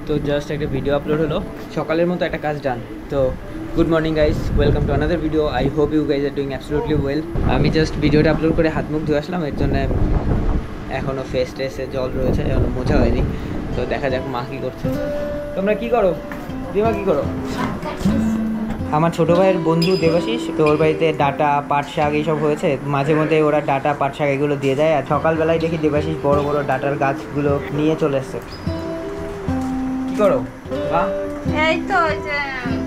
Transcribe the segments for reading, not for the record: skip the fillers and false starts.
তো জাস্ট একটা video upload হলো, সকালের মতো একটা কাজ ডান। তো good morning guys, welcome to another video. I hope you guys are doing absolutely well. আমি জাস্ট ভিডিওটা আপলোড করে হাত মুখ ধুয়ে আসলাম, এর জন্য এখনও ফেস টেসে জল রয়েছে, এখনও মোছা হয়নি। তো দেখা যাক মা কী করছে। তোমরা কী করো? দিমা কী করো? আমার ছোটো ভাইয়ের বন্ধু দেবাশিস, তো ওর বাড়িতে ডাটা পাট শাক এইসব হয়েছে, মাঝে মধ্যে ওরা ডাটা পাট শাক এগুলো দিয়ে দেয়। আর সকালবেলায় দেখি দেবাশিস বড় বড় ডাটার গাছগুলো নিয়ে চলে এসছে। কী করো? এই তো ওই যে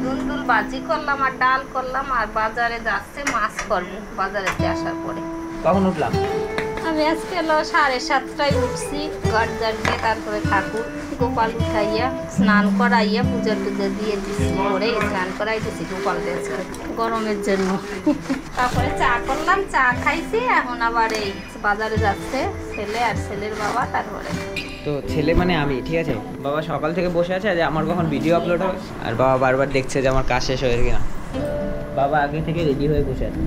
দুন্দুল ভাজি করলাম আর ডাল করলাম, আর বাজারে যাচ্ছে মাছ করবো বাজারে আসার পরে। কখন উঠলাম? আমি আজকে 7:30টায় উঠছি, ঘর ঝাড় দিয়ে তারপরে ঠাকুর গোপাল উঠাইয়া স্নান করাইয়া পুজো টুজো দিয়ে দিচ্ছি, করে স্নান করাই দিচ্ছি গোপালকে গরমের জন্য। তারপরে চা করলাম, চা খাইছি। এখন আবার এই বাজারে যাচ্ছে ছেলে আর ছেলের বাবা। তারপরে তো ছেলে মানে আমি, ঠিক আছে। বাবা সকাল থেকে বসে আছে যে আমার কখন ভিডিও আপলোড হবে, আর বাবা বারবার দেখছে যে আমার কাজ শেষ হয়েছে কিনা। বাবা আগে থেকে রেডি হয়ে বসে আছে।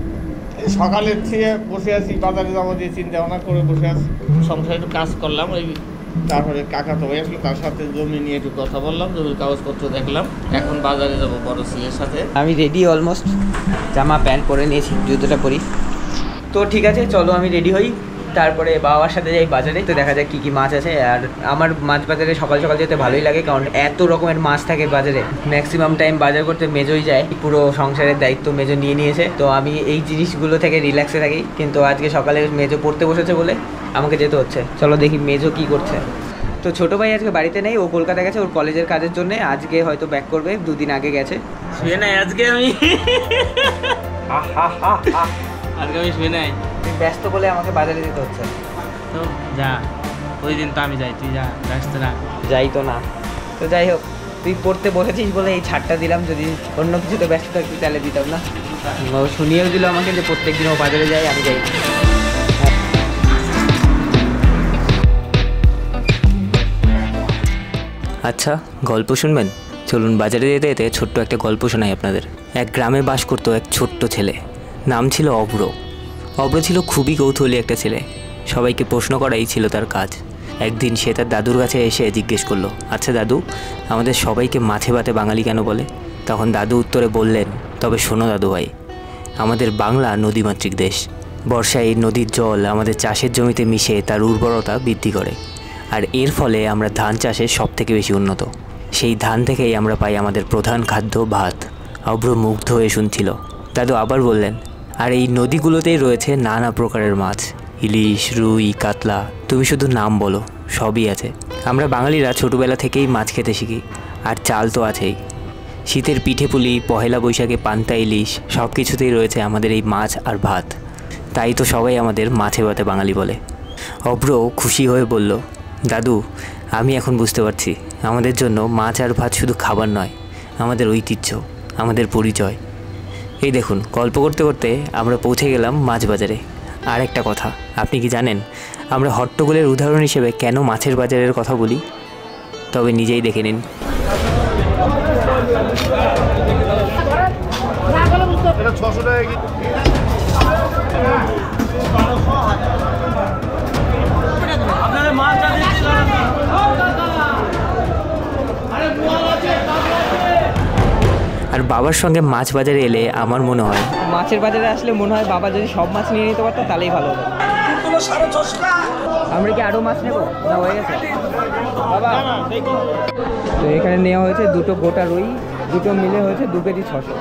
সকালের থেকে বসে আছি, বাজারে যাবো দিয়ে চিন্তা ভাবনা করে বসে আছি। সংসারে একটু কাজ করলাম, ওই তারপরে কাকা তো আসলো, তার সাথে জমি নিয়ে একটু কথা বললাম, জমির কাগজপত্র দেখলাম। এখন বাজারে যাবো বড় ছেলের সাথে। আমি রেডি অলমোস্ট, জামা প্যান্ট পরে নিয়েছি, জুতোটা পরি। তো ঠিক আছে, চলো আমি রেডি হই, তারপরে বাবার সাথে যাই বাজারে। তো দেখা যায় কী কী মাছ আছে। আর আমার মাছ বাজারে সকাল সকাল যেতে ভালোই লাগে, কারণ এত রকমের মাছ থাকে বাজারে। ম্যাক্সিমাম টাইম বাজার করতে মেজোই যায়, পুরো সংসারের দায়িত্ব মেজো নিয়ে নিয়েছে। তো আমি এই জিনিসগুলো থেকে রিল্যাক্সে থাকি, কিন্তু আজকে সকালে মেজো পড়তে বসেছে বলে আমাকে যেতে হচ্ছে। চলো দেখি মেজো কী করছে। তো ছোটো ভাই আজকে বাড়িতে নেই, ও কলকাতা গেছে ওর কলেজের কাজের জন্য। আজকে হয়তো ব্যাক করবে, 2 দিন আগে গেছে। শুয়ে নাই আজকে আমি, আজকে আমি শুয়ে নাই। ব্যস্ত বলে আমাকে বাজারে যেতে হচ্ছে। তো যা, ওই দিন তো আমি যাই, তুই যা, ব্যস্ত না। যাই তো না। তো যাই হোক, তুই পড়তে বসেছিস বলে এই ছাড়টা দিলাম, যদি অন্য কিছুতে ব্যস্ত থাকতি তাহলে দিতাম না। ও শুনিয়েও দিল আমাকে যে প্রত্যেক দিন ও বাজারে যায়, আমি যাই। আচ্ছা, গল্প শুনবেন? চলুন বাজারে যেতে যেতে ছোট্ট একটা গল্প শোনাই আপনাদের। এক গ্রামে বাস করতো এক ছোট্ট ছেলে, নাম ছিল অব্র। অব্র ছিল খুবই কৌতূহলী একটা ছেলে, সবাইকে প্রশ্ন করাই ছিল তার কাজ। একদিন সে তার দাদুর কাছে এসে জিজ্ঞেস করলো, আচ্ছা দাদু, আমাদের সবাইকে মাছে ভাতে বাঙালি কেন বলে? তখন দাদু উত্তরে বললেন, তবে শোনো দাদু ভাই, আমাদের বাংলা নদীমাতৃক দেশ। বর্ষায় এই নদীর জল আমাদের চাষের জমিতে মিশে তার উর্বরতা বৃদ্ধি করে, আর এর ফলে আমরা ধান চাষে সবথেকে বেশি উন্নত। সেই ধান থেকেই আমরা পাই আমাদের প্রধান খাদ্য ভাত। অব্র মুগ্ধ হয়ে শুনছিল। দাদু আবার বললেন, আর এই নদীগুলোতেই রয়েছে নানা প্রকারের মাছ, ইলিশ, রুই, কাতলা, তুমি শুধু নাম বলো, সবই আছে। আমরা বাঙালিরা ছোটোবেলা থেকেই মাছ খেতে শিখি, আর চাল তো আছেই। শীতের পিঠে পুলি, পহেলা বৈশাখে পান্তা ইলিশ, সব কিছুতেই রয়েছে আমাদের এই মাছ আর ভাত। তাই তো সবাই আমাদের মাছে ভাতে বাঙালি বলে। অব্র খুশি হয়ে বলল, দাদু, আমি এখন বুঝতে পারছি আমাদের জন্য মাছ আর ভাত শুধু খাবার নয়, আমাদের ঐতিহ্য, আমাদের পরিচয়। এই দেখুন, গল্প করতে করতে আমরা পৌঁছে গেলাম মাছ বাজারে। আর একটা কথা, আপনি কি জানেন আমরা হট্টগোলের উদাহরণ হিসেবে কেন মাছের বাজারের কথা বলি? তবে নিজেই দেখে নিন। আর বাবার সঙ্গে মাছ বাজারে এলে আমার মনে হয়, মাছের বাজারে আসলে মনে হয় বাবা যদি সব মাছ নিয়ে নিতে পারতো তাহলেই ভালো হতো। আমরা কি আরও মাছ নেবো না হয়ে গেছে বাবা? তো এখানে নেওয়া হয়েছে 2টো গোটা রুই, 2টো মিলে হয়েছে 2 কেজি 600।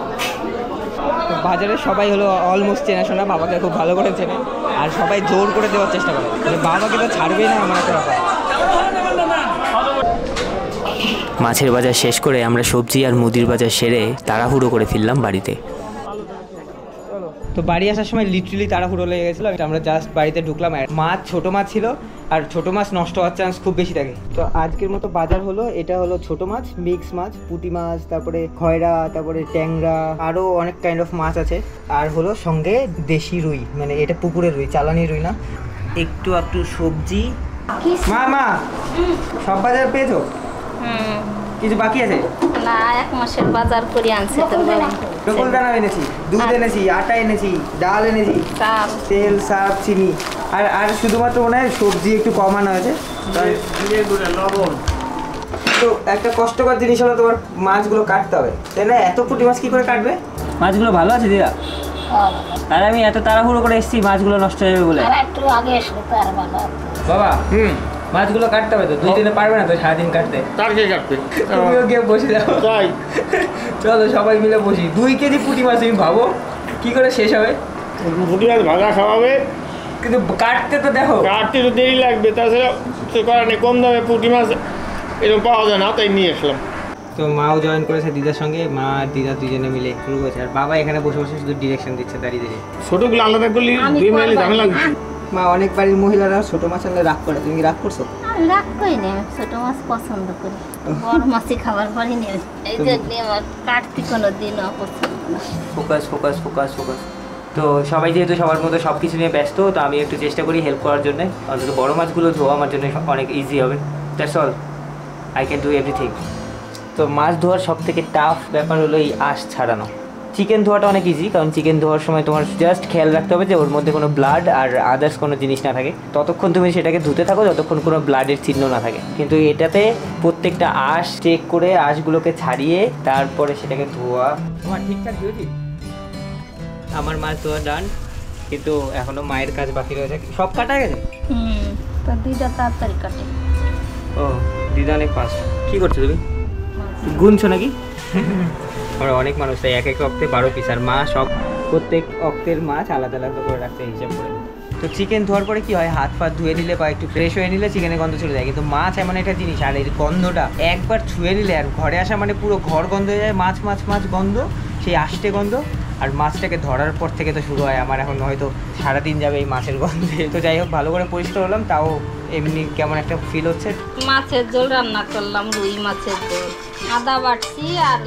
তো বাজারে সবাই হলো অলমোস্ট চেনাশোনা, বাবাকে খুব ভালো করে চেনে, আর সবাই জোর করে দেওয়ার চেষ্টা করে, বাবাকে তো ছাড়বেই না আমার একটা ব্যাপার। মাছের বাজার শেষ করে আমরা সবজি আর মুদির বাজার সেরে তাড়াহুড়ো করে ফিরলাম বাড়িতে। তো বাড়ি আসার সময় লিটারালি তাড়াহুড়ো লেগে গেছিলো। আমরা জাস্ট বাড়িতে ঢুকলাম, মাছ ছোটো মাছ ছিল, আর ছোটো মাছ নষ্ট হওয়ার চান্স খুব বেশি থাকে। তো আজকের মতো বাজার হলো, এটা হলো ছোটো মাছ, মিক্স মাছ, পুঁটি মাছ, তারপরে খয়রা, তারপরে ট্যাংরা, আরও অনেক কাইন্ড অফ মাছ আছে। আর হলো সঙ্গে দেশি রুই, মানে এটা পুকুরের রুই, চালানি রুই না। একটু সবজি। মা সব বাজার পেয়েছো? কিছু বাকি আছে না, 1 মাসের বাজার করে আনছে তোর বাবা। রকুল দানা এনেছি, দুধ এনেছি, আটা এনেছি, ডাল এনেছি, তেল, সার, চিনি, আর শুধুমাত্র মনে হয় সবজি একটু কম আনা হয়েছে। লবণ কিন্তু একটা কষ্টকর জিনিস হলো তোমার মাছগুলো কাটতে হবে, তাই না? এত পুঁটি মাছ কি করে কাটবে? মাছগুলো ভালো আছে দিদা? আর আমি এত তাড়াহুড়ো করে এসেছি মাছগুলো নষ্ট হয়ে যাবে বলে। একটু আগে এসে তো আর ভালো। বাবা মাছগুলো কাটতে হবে তো, 2 দিনে পারবে না তো সারাদিন কাটতে? তার কে কাটবে? তুমিও গিয়ে বসে যাও। তাই চলো সবাই মিলে বসি। 2 কেজি পুঁটি মাছ তুমি ভাবো কি করে শেষ হবে? পুঁটি মাছ ভাজা খাওয়াবে, কিন্তু কাটতে তো দেখো কাটতে তো দেরি লাগবে। তাছাড়া সে কারণে কম দামে পুঁটি মাছ এরকম পাওয়া যায় না, তাই নিয়ে আসলাম। তো মাও জয়েন করেছে দিদার সঙ্গে, মা আর দিদা দুজনে মিলে শুরু করেছে। আর বাবা এখানে বসে বসে শুধু ডিরেকশন দিচ্ছে দাঁড়িয়ে দাঁড়িয়ে। ছোটগুলো আলাদা করলে দুই মাইলে ঝামেলা লাগবে। মা অনেক বাড়ির মহিলারা ছোট মাছ আনলে রাগ করে, তুমি কি রাগ করছো? আমি রাগ করি না, আমি ছোট মাছ পছন্দ করি, বড় মাছই খাবার পরই নিয়ে। এই জন্য আমার কাটতে কোনো দিন অপছন্দ না। Focus focus focus focus. তো সবাই যেহেতু সবার মতো সব কিছু নিয়ে ব্যস্ত, তো আমি একটু চেষ্টা করি হেল্প করার জন্য। অন্তত বড় মাছগুলো ধোয়া আমার জন্য অনেক ইজি হবে। That's all, I can do everything. তো মাছ ধোয়ার সব থেকে টাফ ব্যাপার হলো এই আঁশ ছাড়ানো। চিকেন ধোয়াটা অনেক ইজি, কারণ চিকেন ধোয়ার সময় তোমার জাস্ট খেয়াল রাখতে হবে যে ওর মধ্যে কোনো ব্লাড আর আদার্স কোনো জিনিস না থাকে। ততক্ষণ তুমি সেটাকে ধুতে থাকো যতক্ষণ কোনো ব্লাডের চিহ্ন না থাকে। কিন্তু এটাতে প্রত্যেকটা আঁশ চেক করে আঁশগুলোকে ছাড়িয়ে তারপরে সেটাকে ধোয়া। তোমার ঠিকঠাক ধুয়েছি? আমার মাছ ধোয়া ডান, কিন্তু এখনো মায়ের কাজ বাকি রয়েছে। সব কাটা গেছে? তো দিদা তাড়াতাড়ি কাটে। ও দিদা অনেক ফাস্ট। কী করছো তুমি? গুনছো নাকি? আমরা অনেক মানুষ, তাই এক এক অক্টে 12 পিস। আর মা সব প্রত্যেক অক্টের মাছ আলাদা আলাদা করে রাখতে হিসাব করে। তো চিকেন ধোয়ার পরে কি হয়, হাত ফাত ধুয়ে নিলে বা একটু ফ্রেশ হয়ে নিলে চিকেনের গন্ধ চলে যায়। কিন্তু মাছ এমন একটা জিনিস, আর এই গন্ধটা একবার ছুঁয়ে নিলে আর ঘরে আসা মানে পুরো ঘর গন্ধ হয়ে যায়। মাছ মাছ মাছ গন্ধ, সেই আষ্টে গন্ধ। আর মাছটাকে ধরার পর থেকে তো শুরু হয় আমার এখন হয়তো সারাদিন যাবে এই মাছের গন্ধে। তো যাই হোক, ভালো করে পরিষ্কার হলাম, তাও এমনি কেমন একটা ফিল হচ্ছে। মাছের ঝোল রান্না করলাম, রুই মাছের ঝোল। আদা বাটছি আর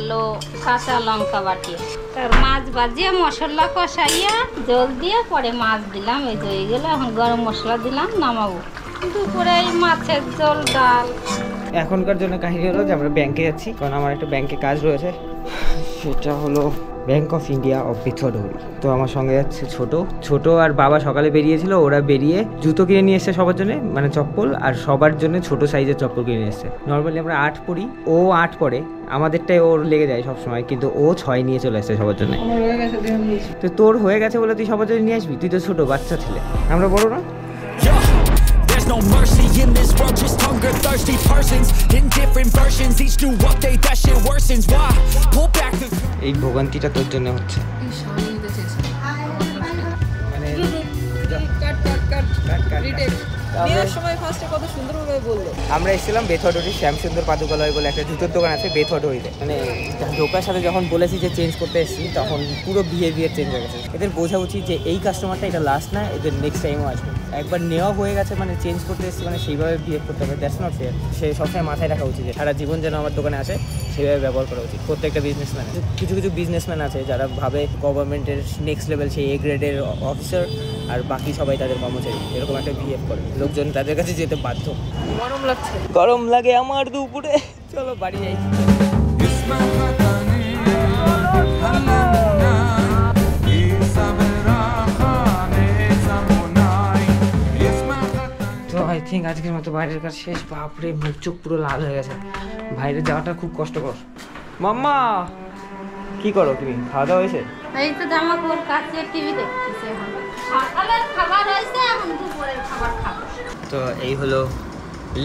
কাঁচা লঙ্কা বাটিয়ে, তার মাছ ভাজিয়ে মশলা কষাইয়া জল দিয়ে পরে মাছ দিলাম। এই যে হয়ে গেলো। এখন গরম মশলা দিলাম, নামাবো। দুপুরে এই মাছের ঝোল, ডাল। এখনকার জন্য কাহিনী হলো যে আমরা ব্যাংকে যাচ্ছি, কারণ আমার একটা ব্যাংকে কাজ রয়েছে। সেটা হলো ব্যাংক অফ ইন্ডিয়া অফ বেথুয়াডুয়ারি। তো আমার সঙ্গে যাচ্ছে ছোট আর বাবা সকালে বেরিয়েছিল। ওরা বেরিয়ে জুতো কিনে নিয়ে এসছে সবার জন্য, মানে চপ্পল, আর সবার জন্য ছোট সাইজের চপ্পল কিনে নিয়ে এসছে। নর্মালি আমরা 8 পরি, ও 8 পরে, আমাদেরটাই ওর লেগে যায় সবসময়, কিন্তু ও 6 নিয়ে চলে আসছে সবার জন্য। তো তোর হয়ে গেছে বলে তুই সবার জন্য নিয়ে আসবি? তুই তো ছোট বাচ্চা ছেলে, আমরা বড় না। There's no mercy in this world, just hunger thirsty persons in different versions, each new update that shit worsens. Why? Pull back the এই ভোগান্তিটা তোর জন্য হচ্ছে। মানে আমরা এসেছিলাম বেথুয়াডুয়ারি, শ্যামসুন্দর পাদুকালয় বলে একটা জুতোর দোকান আছে বেথুয়াডুয়ারিতে। মানে ঢোকার সাথে যখন বলেছি যে চেঞ্জ করতে এসেছি, তখন পুরো বিহেভিয়ার চেঞ্জ হয়ে গেছে। এদের বোঝা উচিত যে এই কাস্টমারটা এটা লাস্ট না, এদের নেক্সট টাইমও আসবে। একবার নেওয়া হয়ে গেছে মানে চেঞ্জ করতে এসেছি, মানে সেইভাবে বিহেভ করতে হবে। That's not fair. সে সবসময় মাথায় রাখা উচিত যে সারা জীবন যেন আমার দোকানে আসে সেভাবে ব্যবহার করা উচিত প্রত্যেকটা বিজনেসম্যান। কিছু কিছু বিজনেসম্যান আছে যারা ভাবে গভর্নমেন্টের নেক্সট লেভেল সেই এ গ্রেডের অফিসার, আর বাকি সবাই তাদের কর্মচারী। এরকম একটা বিহেভ করে, লোকজন তাদের কাছে যেতে বাধ্য। গরম লাগে আমার দুপুরে। চলো বাড়ি যাই। তো আই থিঙ্ক আজকের মতো বাইরের কাজ শেষ। বাপরে, মুখ চোখ পুরো লাল হয়ে গেছে। বাইরে যাওয়াটা খুব কষ্টকর। মাম্মা কি করো তুমি? খাওয়া দাওয়া হয়েছে? এই তো জামা কাপড় কাচিয়ে টিভি দেখতেছি। সকালের খাবার হয়েছে, এখন দুপুরের খাবার খাবো। তো এই হলো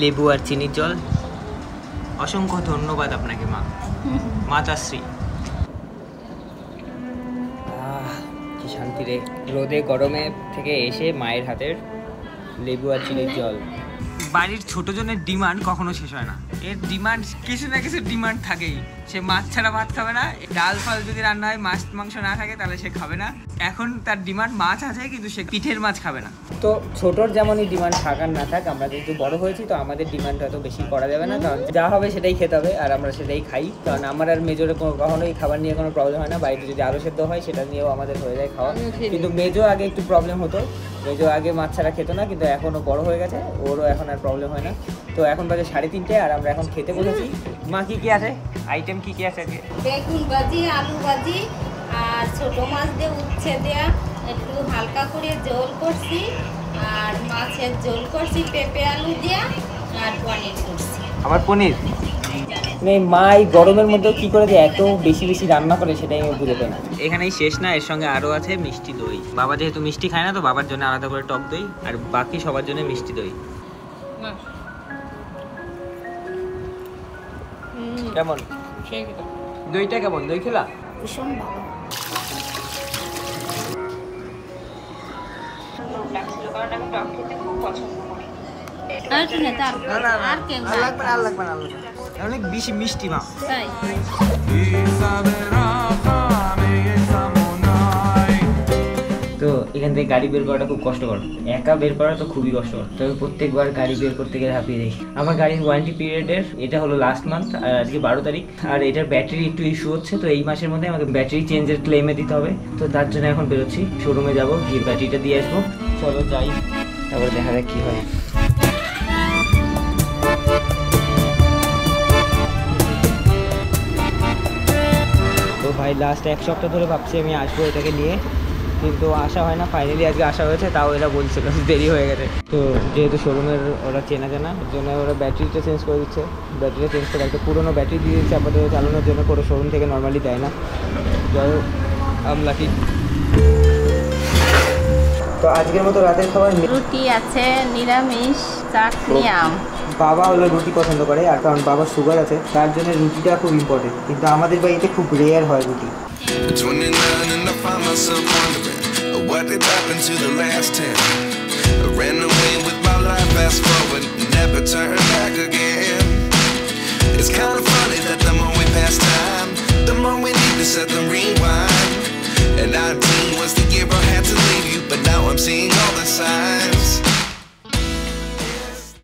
লেবু আর চিনির জল। অসংখ্য ধন্যবাদ আপনাকে মা, মাতাশ্রী। কি শান্তি রে, রোদে গরমে থেকে এসে মায়ের হাতের লেবু আর চিনির জল। বাড়ির ছোট জনের ডিমান্ড কখনো শেষ হয় না। এর ডিমান্ড কিছু না কিছু ডিমান্ড থাকেই। সে মাছ ছাড়া ভাত খাবে না, ডাল ফাল যদি রান্না হয় মাছ মাংস না থাকে তাহলে সে খাবে না। এখন তার ডিমান্ড মাছ আছে, কিন্তু সে পিঠের মাছ খাবে না। তো ছোটোর যেমনই ডিমান্ড থাক আর না থাক, আমরা যেহেতু বড় হয়েছি তো আমাদের ডিমান্ড হয়তো বেশি করা যাবে না, কারণ যা হবে সেটাই খেতে হবে আর আমরা সেটাই খাই। কারণ আমার আর মেজোরে কখনোই খাবার নিয়ে কোনো প্রবলেম হয় না। বাড়িতে যদি আলু সেদ্ধ হয় সেটা নিয়েও আমাদের হয়ে যায় খাওয়া। কিন্তু মেজো আগে একটু প্রবলেম হতো, মেজো আগে মাছ ছাড়া খেতো না, কিন্তু এখনও বড় হয়ে গেছে, ওরও এখন আর প্রবলেম হয় না। তো এখন বাজে 3:30 আর আমরা এখন খেতে বসেছি। মা কি কি আছে আইটেম, কি কি আছে? বেগুন ভাজি, আলু ভাজি, আর ছোট মাছ দিয়ে উচ্ছে দেয়া একটু হালকা করে ঝোল করছি, আর মাছের ঝোল করছি পেঁপে আলু দিয়া, আর পনির করছি। আবার পনির? মানে মা এই গরমের মধ্যেও কী করে যে এত বেশি বেশি রান্না করে সেটাই আমি বুঝে পাই না। এখানেই শেষ না, এর সঙ্গে আরও আছে মিষ্টি দই। বাবা যেহেতু মিষ্টি খায় না, তো বাবার জন্য আলাদা করে টক দই, আর বাকি সবার জন্য মিষ্টি দই। কেমন দইটা? কেমন দই খেলা? ভীষণ ভালো। অনেক বেশি মিষ্টি মা। তাই তো এখান থেকে গাড়ি বের করাটা খুব কষ্টকর, একা বের করা তো খুবই কষ্টকর। তবে প্রত্যেকবার গাড়ি বের করতে গেলে হাঁপিয়ে যাই। আমার গাড়ির ওয়ারেন্টি পিরিয়ডের এটা হলো লাস্ট মান্থ, আর আজকে 12 তারিখ। আর এটার ব্যাটারি একটু ইস্যু হচ্ছে, তো এই মাসের মধ্যে আমাকে ব্যাটারি চেঞ্জের ক্লেমে দিতে হবে। তো তার জন্য এখন বেরোচ্ছি, শোরুমে যাবো, গিয়ে ব্যাটারিটা দিয়ে আসবো। চলো যাই, তারপরে দেখা যাক কী হয়। তো ভাই লাস্ট 1 সপ্তাহ ধরে ভাবছি আমি আসবো এটাকে নিয়ে, কিন্তু আসা হয় না। ফাইনালি আজকে আসা হয়েছে, তাও এরা বলছিল দেরি হয়ে গেছে। তো যেহেতু শোরুমের ওরা চেনা জানা, ওর জন্য ওরা ব্যাটারিটা চেঞ্জ করে দিচ্ছে। ব্যাটারিটা চেঞ্জ করে একটা পুরোনো ব্যাটারি দিয়ে দিচ্ছে আপাতত চালানোর জন্য, কোনো শোরুম থেকে নর্মালি দেয় না। যাই হোক, লাকি। তো আজকের মতো রাতের খাবার রুটি আছে, নিরামিষ, চাটনি, আম। বাবা হলো রুটি পছন্দ করে, আর কারণ বাবার সুগার আছে তার জন্য রুটিটা খুব ইম্পর্টেন্ট। কিন্তু আমাদের বাড়িতে খুব রেয়ার হয় রুটি। 29 and I find myself wondering what did happen to the last 10. I ran away with my life, fast forward, never